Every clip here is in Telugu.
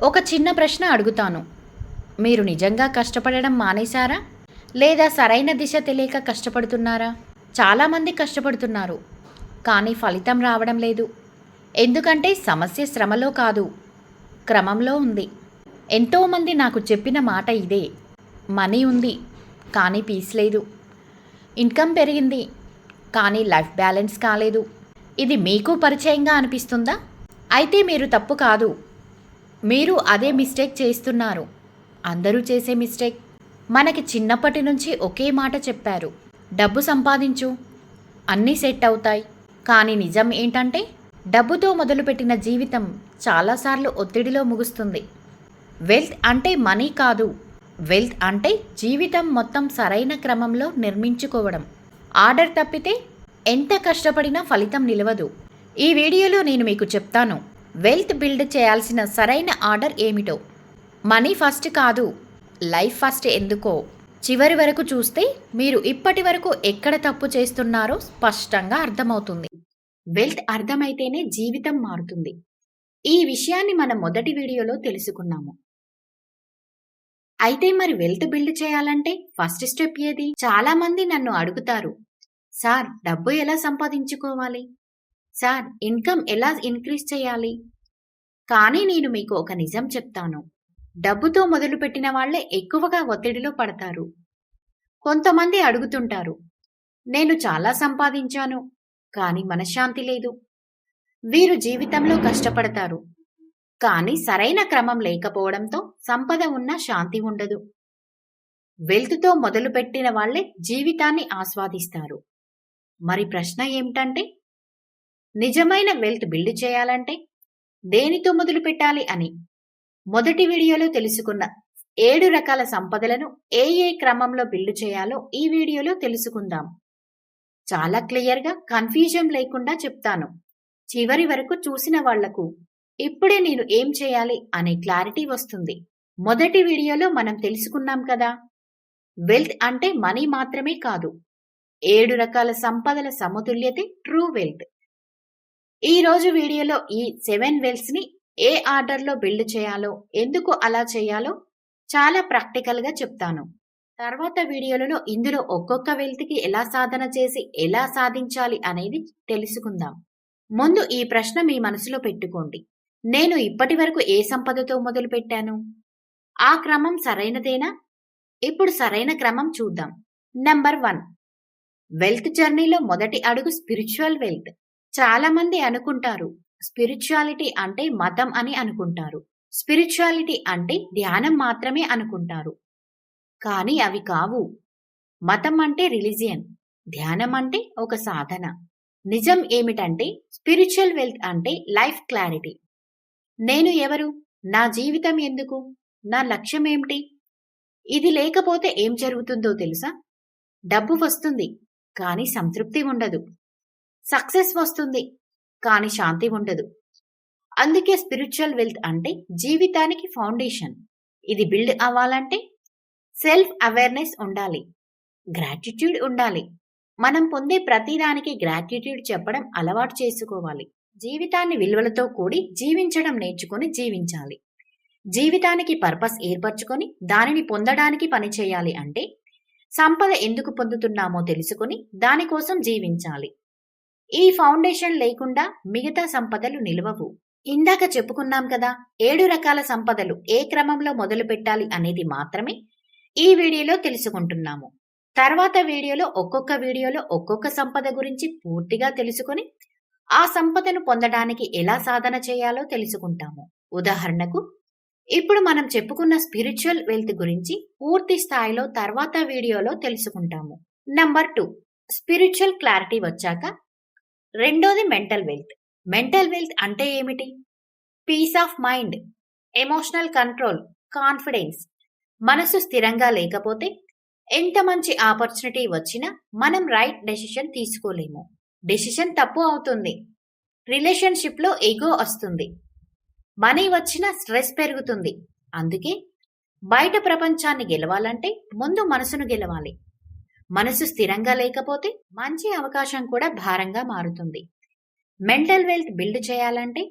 ఒక చిన్న ప్రశ్న అడుగుతాను. మీరు నిజంగా కష్టపడడం మానేశారా? లేదా సరైన దిశ తెలియక కష్టపడుతున్నారా? చాలామంది కష్టపడుతున్నారు. కానీ ఫలితం రావడం లేదు. ఎందుకంటే సమస్య శ్రమలో కాదు, క్రమంలో ఉంది. ఎంతోమంది నాకు చెప్పిన మాట ఇదే. మనీ ఉంది, కానీ పీస్ లేదు. ఇన్కమ్ పెరిగింది, కానీ లైఫ్ బ్యాలెన్స్ కాలేదు. ఇది మీకు పరిచయంగా అనిపిస్తుందా? అయితే మీరు తప్పు కాదు. మీరు అదే మిస్టేక్ చేస్తున్నారు. అందరూ చేసే మిస్టేక్. మనకి చిన్నప్పటి నుంచి ఒకే మాట చెప్పారు: డబ్బు సంపాదించు, అన్నీ సెట్ అవుతాయి. కానీ నిజం ఏంటంటే, డబ్బుతో మొదలుపెట్టిన జీవితం చాలాసార్లు ఒత్తిడిలో ముగుస్తుంది. వెల్త్ అంటే మనీ కాదు. వెల్త్ అంటే జీవితం మొత్తం సరైన క్రమంలో నిర్మించుకోవడం. ఆర్డర్ తప్పితే ఎంత కష్టపడినా ఫలితం నిలవదు. ఈ వీడియోలో నేను మీకు చెప్తాను, వెల్త్ బిల్డ్ చేయాల్సిన సరైన ఆర్డర్ ఏమిటో. మనీ ఫస్ట్ కాదు, లైఫ్ ఫస్ట్ ఎందుకో. చివరి వరకు చూస్తే మీరు ఇప్పటి వరకు ఎక్కడ తప్పు చేస్తున్నారో స్పష్టంగా అర్థమవుతుంది. వెల్త్ అర్థమైతేనే జీవితం మారుతుంది. ఈ విషయాన్ని మనం మొదటి వీడియోలో తెలుసుకున్నాము. అయితే మరి వెల్త్ బిల్డ్ చేయాలంటే ఫస్ట్ స్టెప్ ఏది? చాలా మంది నన్ను అడుగుతారు, సార్ డబ్బు ఎలా సంపాదించుకోవాలి? సార్ ఇన్కమ్ ఎలా ఇంక్రీజ్ చేయాలి? కానీ నేను మీకు ఒక నిజం చెప్తాను. డబ్బుతో మొదలుపెట్టిన వాళ్లే ఎక్కువగా ఒత్తిడిలో పడతారు. కొంతమంది అడుగుతుంటారు, నేను చాలా సంపాదించాను, కానీ మనశ్శాంతి లేదు. వీరు జీవితంలో కష్టపడతారు, కానీ సరైన క్రమం లేకపోవడంతో సంపద ఉన్న శాంతి ఉండదు. వెల్త్తో మొదలుపెట్టిన వాళ్లే జీవితాన్ని ఆస్వాదిస్తారు. మరి ప్రశ్న ఏమిటంటే, నిజమైన వెల్త్ బిల్డ్ చేయాలంటే దేనితో మొదలు పెట్టాలి అని. మొదటి వీడియోలో తెలుసుకున్న 7 రకాల సంపదలను ఏ క్రమంలో బిల్డ్ చేయాలో ఈ వీడియోలో తెలుసుకుందాం. చాలా క్లియర్గా, కన్ఫ్యూజన్ లేకుండా చెప్తాను. చివరి వరకు చూసిన వాళ్లకు ఇప్పుడే నేను ఏం చేయాలి అనే క్లారిటీ వస్తుంది. మొదటి వీడియోలో మనం తెలుసుకున్నాం కదా, వెల్త్ అంటే మనీ మాత్రమే కాదు, 7 రకాల సంపదల సమతుల్యతే ట్రూ వెల్త్. ఈ రోజు వీడియోలో ఈ 7 వెల్త్స్ ని ఏ ఆర్డర్లో బిల్డ్ చేయాలో, ఎందుకు అలా చేయాలో చాలా ప్రాక్టికల్గా చెప్తాను. తర్వాత వీడియోలలో ఇందులో ఒక్కొక్క వెల్త్కి ఎలా సాధన చేసి ఎలా సాధించాలి అనేది తెలుసుకుందాం. ముందు ఈ ప్రశ్న మీ మనసులో పెట్టుకోండి, నేను ఇప్పటి వరకు ఏ సంపదతో మొదలు పెట్టాను? ఆ క్రమం సరైనదేనా? ఇప్పుడు సరైన క్రమం చూద్దాం. నంబర్ 1, వెల్త్ జర్నీలో మొదటి అడుగు స్పిరిచువల్ వెల్త్. చాలా మంది అనుకుంటారు, స్పిరిచువాలిటీ అంటే మతం అని అనుకుంటారు. స్పిరిచువాలిటీ అంటే ధ్యానం మాత్రమే అనుకుంటారు. కానీ అవి కావు. మతం అంటే రిలీజియన్, ధ్యానం అంటే ఒక సాధన. నిజం ఏమిటంటే, స్పిరిచువల్ వెల్త్ అంటే లైఫ్ క్లారిటీ. నేను ఎవరు? నా జీవితం ఎందుకు? నా లక్ష్యం ఏమిటి? ఇది లేకపోతే ఏం జరుగుతుందో తెలుసా? డబ్బు వస్తుంది, కానీ సంతృప్తి ఉండదు. సక్సెస్ వస్తుంది, కానీ శాంతి ఉండదు. అందుకే స్పిరిచువల్ వెల్త్ అంటే జీవితానికి ఫౌండేషన్. ఇది బిల్డ్ అవ్వాలంటే సెల్ఫ్ అవేర్నెస్ ఉండాలి, గ్రాటిట్యూడ్ ఉండాలి. మనం పొందే ప్రతిదానికి గ్రాటిట్యూడ్ చెప్పడం అలవాటు చేసుకోవాలి. జీవితాన్ని విలువలతో కూడి జీవించడం నేర్చుకొని జీవించాలి. జీవితానికి పర్పస్ ఏర్పరచుకొని దానిని పొందడానికి పని చేయాలి. అంటే సంపద ఎందుకు పొందుతున్నామో తెలుసుకొని దానికోసం జీవించాలి. ఈ ఫౌండేషన్ లేకుండా మిగతా సంపదలు నిలవవు. ఇందాక చెప్పుకున్నాం కదా, 7 రకాల సంపదలు ఏ క్రమంలో మొదలు పెట్టాలి అనేది మాత్రమే ఈ వీడియోలో తెలుసుకుంటున్నాము. తర్వాత వీడియోలో ఒక్కొక్క సంపద గురించి పూర్తిగా తెలుసుకొని ఆ సంపదను పొందడానికి ఎలా సాధన చేయాలో తెలుసుకుంటాము. ఉదాహరణకు, ఇప్పుడు మనం చెప్పుకున్న స్పిరిచువల్ వెల్త్ గురించి పూర్తి స్థాయిలో తర్వాత వీడియోలో తెలుసుకుంటాము. నంబర్ 2, స్పిరిచువల్ క్లారిటీ వచ్చాక రెండోది మెంటల్ వెల్త్. మెంటల్ వెల్త్ అంటే ఏమిటి? Peace of mind, emotional control, confidence. మనసు స్థిరంగా లేకపోతే ఎంత మంచి ఆపర్చునిటీ వచ్చినా మనం రైట్ డెసిషన్ తీసుకోలేము. డెసిషన్ తప్పు అవుతుంది, రిలేషన్షిప్లో ఈగో వస్తుంది, మనీ వచ్చినా స్ట్రెస్ పెరుగుతుంది. అందుకే బయట ప్రపంచాన్ని గెలవాలంటే ముందు మనసును గెలవాలి. మనసు స్థిరంగా లేకపోతే మంచి అవకాశం కూడా భారంగా మారుతుంది. మెంటల్ వెల్త్ బిల్డ్ చేయాలంటే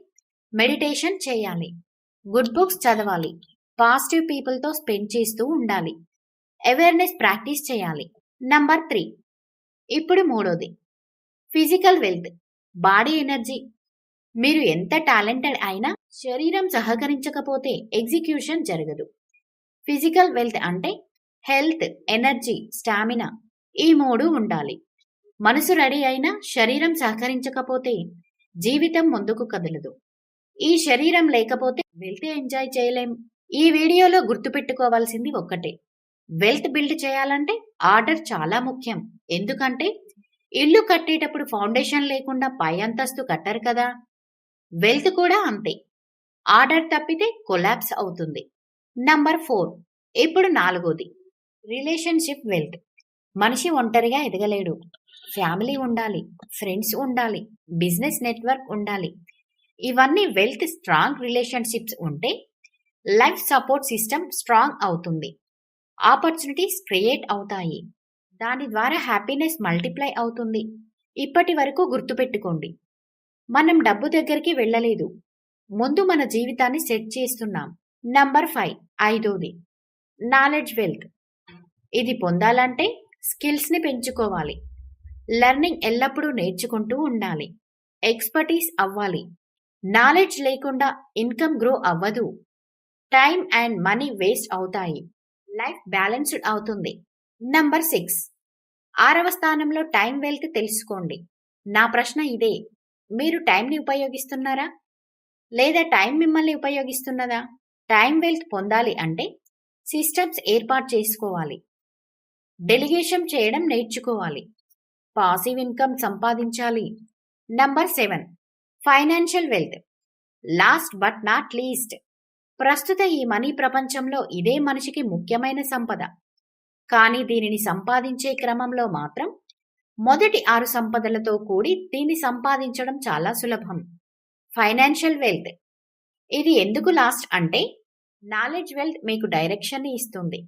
మెడిటేషన్ చేయాలి. గుడ్ బుక్స్ చదవాలి, పాజిటివ్ పీపుల్తో స్పెండ్ చేస్తూ ఉండాలి, అవేర్నెస్ ప్రాక్టీస్ చేయాలి. నంబర్ 3. ఇప్పుడు మూడోది ఫిజికల్ వెల్త్, బాడీ ఎనర్జీ. మీరు ఎంత టాలెంటెడ్ అయినా శరీరం సహకరించకపోతే ఎగ్జిక్యూషన్ జరగదు. ఫిజికల్ వెల్త్ అంటే హెల్త్, ఎనర్జీ, స్టామినా ఈ 3 ఉండాలి. మనసు రెడీ అయినా శరీరం సహకరించకపోతే జీవితం ముందుకు కదలదు. ఈ శరీరం లేకపోతే వెల్త్ ఎంజాయ్ చేయలేం. ఈ వీడియోలో గుర్తుపెట్టుకోవాల్సింది ఒక్కటే, వెల్త్ బిల్డ్ చేయాలంటే ఆర్డర్ చాలా ముఖ్యం. ఎందుకంటే ఇల్లు కట్టేటప్పుడు ఫౌండేషన్ లేకుండా పై అంతస్తు కట్టరు కదా. వెల్త్ కూడా అంతే, ఆర్డర్ తప్పితే కొలాప్స్ అవుతుంది. నంబర్ 4. ఇప్పుడు నాలుగోది రిలేషన్షిప్ వెల్త్. మనిషి ఒంటరిగా ఎదగలేడు. ఫ్యామిలీ ఉండాలి, ఫ్రెండ్స్ ఉండాలి, బిజినెస్ నెట్వర్క్ ఉండాలి. ఇవన్నీ వెల్త్. స్ట్రాంగ్ రిలేషన్షిప్స్ ఉంటే లైఫ్ సపోర్ట్ సిస్టమ్ స్ట్రాంగ్ అవుతుంది, ఆపర్చునిటీస్ క్రియేట్ అవుతాయి, దాని ద్వారా హ్యాపీనెస్ మల్టిప్లై అవుతుంది. ఇప్పటి వరకు గుర్తుపెట్టుకోండి, మనం డబ్బు దగ్గరికి వెళ్ళలేదు, ముందు మన జీవితాన్ని సెట్ చేస్తున్నాం. నంబర్ 5. ఐదోది నాలెడ్జ్ వెల్త్. ఇది పొందాలంటే స్కిల్స్ని పెంచుకోవాలి, లెర్నింగ్ ఎల్లప్పుడూ నేర్చుకుంటూ ఉండాలి, ఎక్స్పర్టీస్ అవ్వాలి. నాలెడ్జ్ లేకుండా ఇన్కమ్ గ్రో అవ్వదు, టైం అండ్ మనీ వేస్ట్ అవుతాయి, లైఫ్ బ్యాలెన్స్డ్ అవుతుంది. నంబర్ 6. 6వ స్థానంలో టైం వెల్త్ తెలుసుకోండి. నా ప్రశ్న ఇదే, మీరు టైంని ఉపయోగిస్తున్నారా లేదా టైం మిమ్మల్ని ఉపయోగిస్తున్నదా? టైం వెల్త్ పొందాలి అంటే సిస్టమ్స్ ఏర్పాటు చేసుకోవాలి, డెలిగేషన్ చేయడం నేర్చుకోవాలి, పాసివ్ ఇన్కమ్ సంపాదించాలి. Number 7. Financial wealth. Last but not least. ప్రస్తుత ఈ మనీ ప్రపంచంలో ఇదే మనిషికి ముఖ్యమైన సంపద. కానీ దీనిని సంపాదించే క్రమంలో మాత్రం మొదటి 6 సంపదలతో కూడి దీన్ని సంపాదించడం చాలా సులభం. Financial wealth. ఇది ఎందుకు లాస్ట్ అంటే నాలెడ్జ్ వెల్త్ మీకు డైరెక్షన్ని ఇస్తుంది.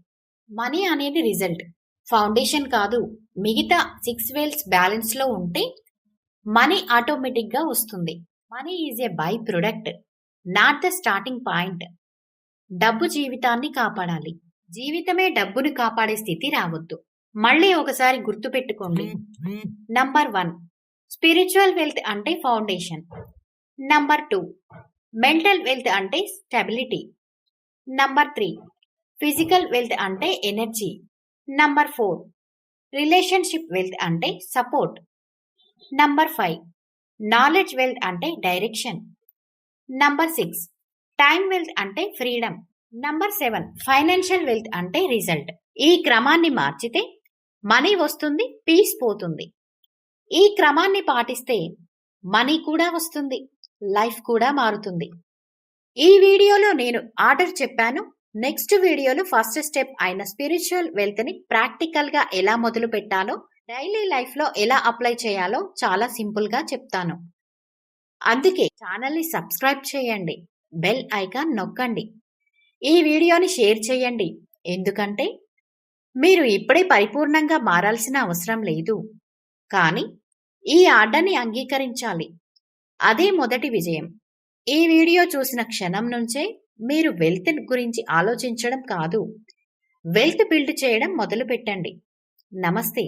మనీ అనేది రిజల్ట్, ఫౌండేషన్ కాదు. మిగతా 6 వెల్త్స్ బ్యాలెన్స్లో ఉంటే మనీ ఆటోమేటిక్గా వస్తుంది. Money is a by product, not the starting point. డబ్బు జీవితాన్ని కాపాడాలి, జీవితమే డబ్బును కాపాడే స్థితి రావద్దు. మళ్ళీ ఒకసారి గుర్తుపెట్టుకోండి. నంబర్ 1. స్పిరిచువల్ వెల్త్ అంటే ఫౌండేషన్. నంబర్ 2. మెంటల్ వెల్త్ అంటే స్టెబిలిటీ. నంబర్ 3. ఫిజికల్ వెల్త్ అంటే ఎనర్జీ. నంబర్ 4. రిలేషన్షిప్ వెల్త్ అంటే సపోర్ట్. నంబర్ 5. నాలెడ్జ్ వెల్త్ అంటే డైరెక్షన్. నంబర్ 6. టైం వెల్త్ అంటే ఫ్రీడమ్. నంబర్ 7. ఫైనాన్షియల్ వెల్త్ అంటే రిజల్ట్. ఈ క్రమాన్ని మార్చితే మనీ వస్తుంది, పీస్ పోతుంది. ఈ క్రమాన్ని పాటిస్తే మనీ కూడా వస్తుంది, లైఫ్ కూడా మారుతుంది. ఈ వీడియోలో నేను ఆర్డర్ చెప్పాను. నెక్స్ట్ వీడియోలో ఫస్ట్ స్టెప్ అయిన స్పిరిచువల్ వెల్త్ ని ప్రాక్టికల్ గా ఎలా మొదలు పెట్టాలో, డైలీ లైఫ్ లో ఎలా అప్లై చేయాలో చాలా సింపుల్ గా చెప్తాను. అందుకే ఛానల్ని సబ్స్క్రైబ్ చేయండి, బెల్ ఐకాన్ నొక్కండి, ఈ వీడియోని షేర్ చేయండి. ఎందుకంటే మీరు ఇప్పుడే పరిపూర్ణంగా మారాల్సిన అవసరం లేదు, కానీ ఈ ఆర్డర్ని అంగీకరించాలి. అదే మొదటి విజయం. ఈ వీడియో చూసిన క్షణం నుంచే మీరు వెల్త్ గురించి ఆలోచించడం కాదు, వెల్త్ బిల్డ్ చేయడం మొదలు పెట్టండి. నమస్తే.